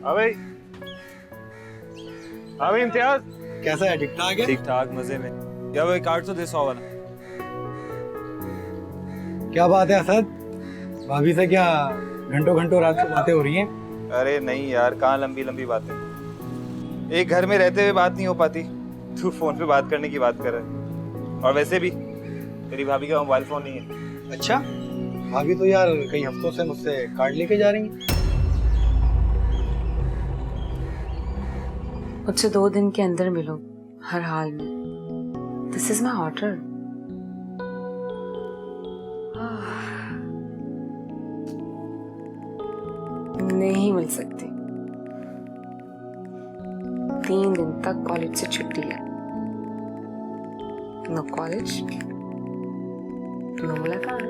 अबे अबे इम्तियाज कैसा है? ठीक ठाक है। ठीक ठाक मजे में। क्या भाई कार्ड तो दे 100 वाला। क्या बात है असद, भाभी से क्या घंटों घंटों रात को बातें हो रही हैं? अरे नहीं यार, कहाँ लंबी लंबी बातें। एक घर में रहते हुए बात नहीं हो पाती, तू फोन पे बात करने की बात कर रहा है। और वैसे भी तेरी भाभी का मोबाइल फोन नहीं है। अच्छा, भाभी तो यार कई हफ्तों से मुझसे कार्ड लेके जा रही हैं। मुझसे 2 दिन के अंदर मिलो, हर हाल में। This is my order. नहीं मिल सकती। 3 दिन तक कॉलेज से छुट्टी है। नो कॉलेज, नो मुलाकात।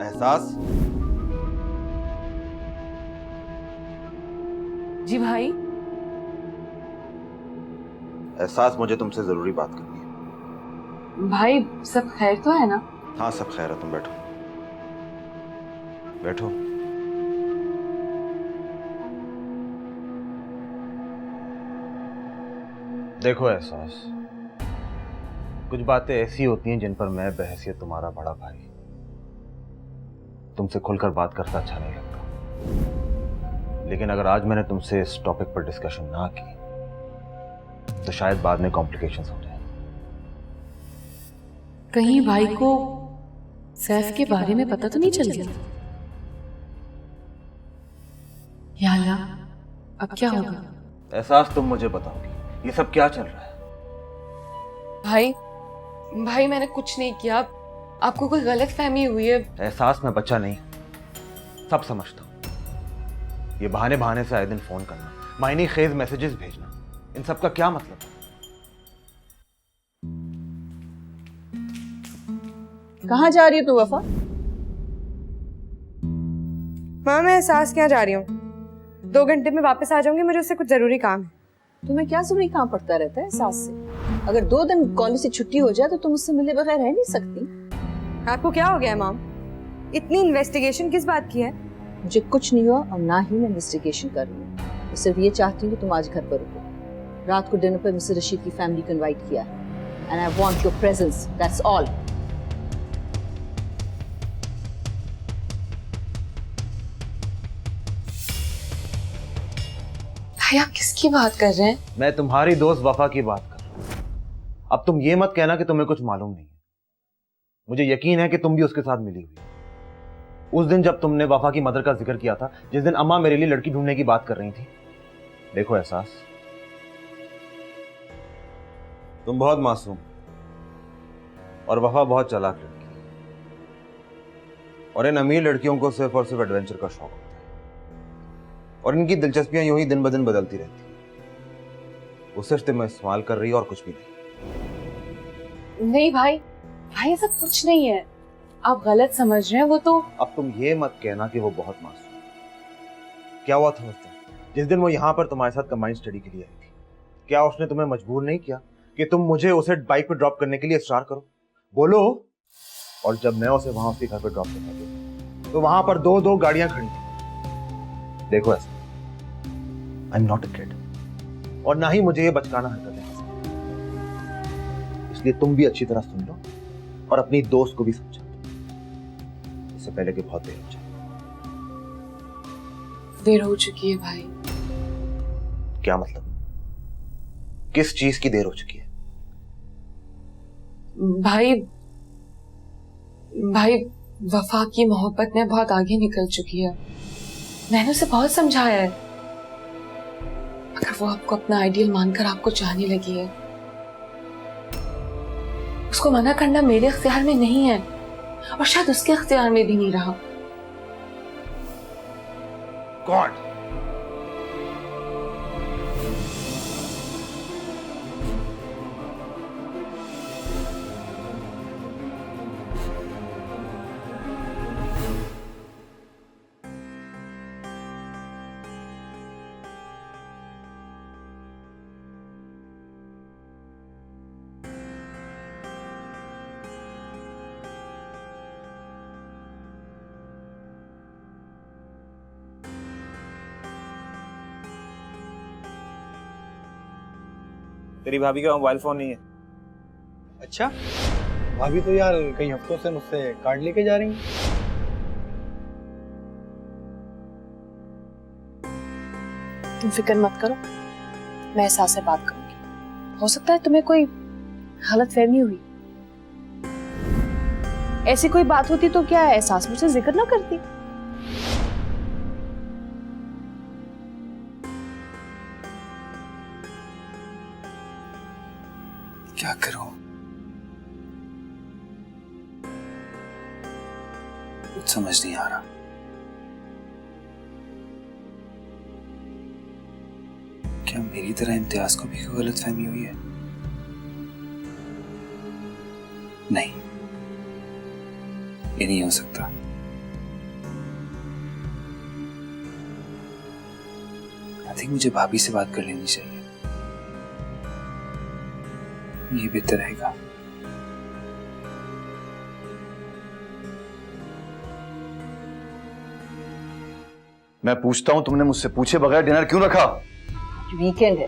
एहसास जी भाई। एहसास, मुझे तुमसे जरूरी बात करनी है। भाई सब खैर तो है ना? हाँ सब खैर है, तुम बैठो बैठो। देखो एहसास, कुछ बातें ऐसी होती हैं जिन पर मैं बहैसियत तुम्हारा बड़ा भाई तुमसे खुलकर बात करता अच्छा नहीं लगता। लेकिन अगर आज मैंने तुमसे इस टॉपिक पर डिस्कशन ना की तो शायद बाद में कॉम्प्लिकेशंस हो जाए। कहीं भाई को सैफ के बारे में पता तो नहीं चल गया? या अल्लाह, अब क्या होगा? एहसास, तुम मुझे बताओगी ये सब क्या चल रहा है? भाई भाई मैंने कुछ नहीं किया। आपको कोई गलत फहमी हुई है। एहसास, मैं बच्चा नहीं, सब समझता हूं। ये बहाने बहाने से आए दिन फोन करना, मायने खेज मैसेजेस भेजना, इन सब का क्या मतलब है? कहाँ जा रही हो तू वफा? माँ मैं एहसास क्या जा रही हूँ, 2 घंटे में वापस आ जाऊंगी, मुझे उससे कुछ जरूरी काम है। तुम्हें क्या जरूरी काम पड़ता रहता है एहसास से? अगर 2 दिन कॉलेज से छुट्टी हो जाए तो तुम उससे मिले बगैर रह नहीं सकती। आपको क्या हो गया है माम? इतनी इन्वेस्टिगेशन किस बात की है? मुझे कुछ नहीं हुआ और ना ही मैं इन्वेस्टिगेशन कर रही हूँ। मैं सिर्फ ये चाहती हूँ कि तुम आज घर पर रुको। रात को डिनर पर मिस्टर रशीद की फैमिली को इनवाइट किया है and I want your presence, that's all. भाई आप किसकी बात कर रहे हैं? मैं तुम्हारी दोस्त वफा की बात कर रहा हूं। अब तुम ये मत कहना कि तुम्हें कुछ मालूम नहीं है। मुझे यकीन है कि तुम भी उसके साथ मिली हुई हो। उस दिन जब तुमने वफा की मदर का जिक्र किया था, जिस दिन अम्मा मेरे लिए लड़की ढूंढने की बात कर रही थी। देखो एहसास, तुम बहुत मासूम और वफा बहुत चालाक लड़की है। और इन अमीर लड़कियों को सिर्फ और सिर्फ एडवेंचर का शौक होता है और इनकी दिलचस्पियां यूं ही दिन ब दिन बदलती रहती है। वो सिर्फ तुम्हें इस्तेमाल कर रही है और कुछ भी नहीं। नहीं भाई, भाई ऐसा कुछ नहीं है। आप गलत समझ रहे हैं। वो तो अब तुम ये मत कहना कि वो बहुत मासूम है। क्या हुआ था उस दिन, जिस दिन वो यहाँ पर तुम्हारे साथ कंबाइंड स्टडी के लिए आई थी? क्या उसने तुम्हें मजबूर नहीं किया कि तुम मुझे उसे बाइक पे ड्रॉप करने के लिए इसरार करो? बोलो। और जब मैं उसे वहां उसके घर पे ड्रॉप करने गया तो वहां पर 2 गाड़ियां खड़ी थी। देखो ऐसा, I am not a kid और ना ही मुझे ये बचकाना हरकतें पसंद। इसलिए तुम भी अच्छी तरह सुन लो और अपनी दोस्त को भी समझा दो, इससे पहले कि बहुत देर हो जाए। देर हो चुकी है भाई। क्या मतलब? किस चीज की देर हो चुकी है? भाई भाई वफा की मोहब्बत में बहुत आगे निकल चुकी है। मैंने उसे बहुत समझाया है, मगर वो आपको अपना आइडियल मानकर आपको चाहने लगी है। उसको मना करना मेरे इख्तियार में नहीं है और शायद उसके इख्तियार में भी नहीं रहा। गॉड, तेरी भाभी का मोबाइल फोन नहीं है। अच्छा, भाभी तो यार कई हफ्तों से मुझसे कार्ड लेके जा रही हैं। तुम फिक्र मत करो, मैं एहसास से बात करूंगी। हो सकता है तुम्हें कोई गलत फहमी हुई। ऐसी कोई बात होती तो क्या एहसास मुझसे जिक्र ना करती। क्या करूं, कुछ समझ नहीं आ रहा। क्या मेरी तरह इम्तियाज को भी कोई गलतफहमी हुई है? नहीं, ये नहीं हो सकता। आई थिंक मुझे भाभी से बात कर लेनी चाहिए, ये बेहतर रहेगा। मैं पूछता हूं, तुमने मुझसे पूछे बगैर डिनर क्यों रखा? वीकेंड है,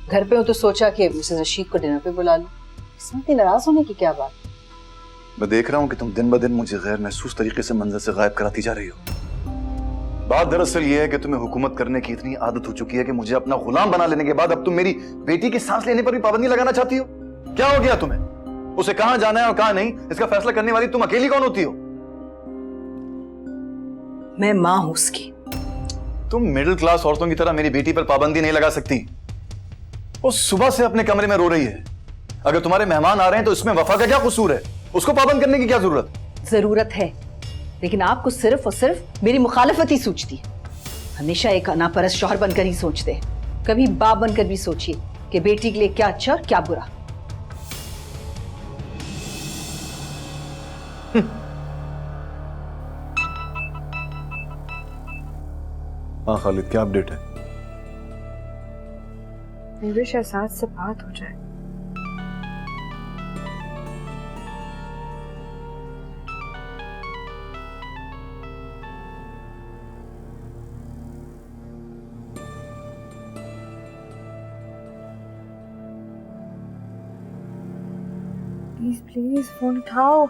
घर पे हूँ तो सोचा कि मिसेस रशीद को डिनर पे बुला लूं। इसमें इतनी नाराज होने की क्या बात? मैं देख रहा हूं कि तुम दिन ब दिन मुझे गैर महसूस तरीके से मंजर से गायब कराती जा रही हो। बात दरअसल ये है कि तुम्हें हुकूमत करने की इतनी आदत हो चुकी है कि मुझे अपना गुलाम बना लेने के बाद अब तुम मेरी बेटी की सांस लेने पर भी पाबंदी लगाना चाहती हो। क्या हो गया तुम्हें? उसे कहां जाना है और कहां नहीं, इसका फैसला करने वाली तुम अकेली कौन होती हो? मैं माँ हूं उसकी। तुम मिडिल क्लास औरतों की तरह मेरी बेटी पर पाबंदी नहीं लगा सकती। वो सुबह से अपने कमरे में रो रही है। अगर तुम्हारे मेहमान आ रहे हैं तो इसमें वफा का क्या कसूर है? उसको पाबंद करने की क्या जरूरत? जरूरत है, लेकिन आपको सिर्फ और सिर्फ मेरी मुखालफत ही सूझती है। हमेशा एक अनापरस्त शौहर बनकर ही सोचते हैं। कभी बाप बनकर भी सोचिए कि बेटी के लिए क्या अच्छा और क्या बुरा। हाँ खालिद, क्या अपडेट है? मेरे शहजाद से बात हो जाए। प्लीज प्लीज फोन उठाओ।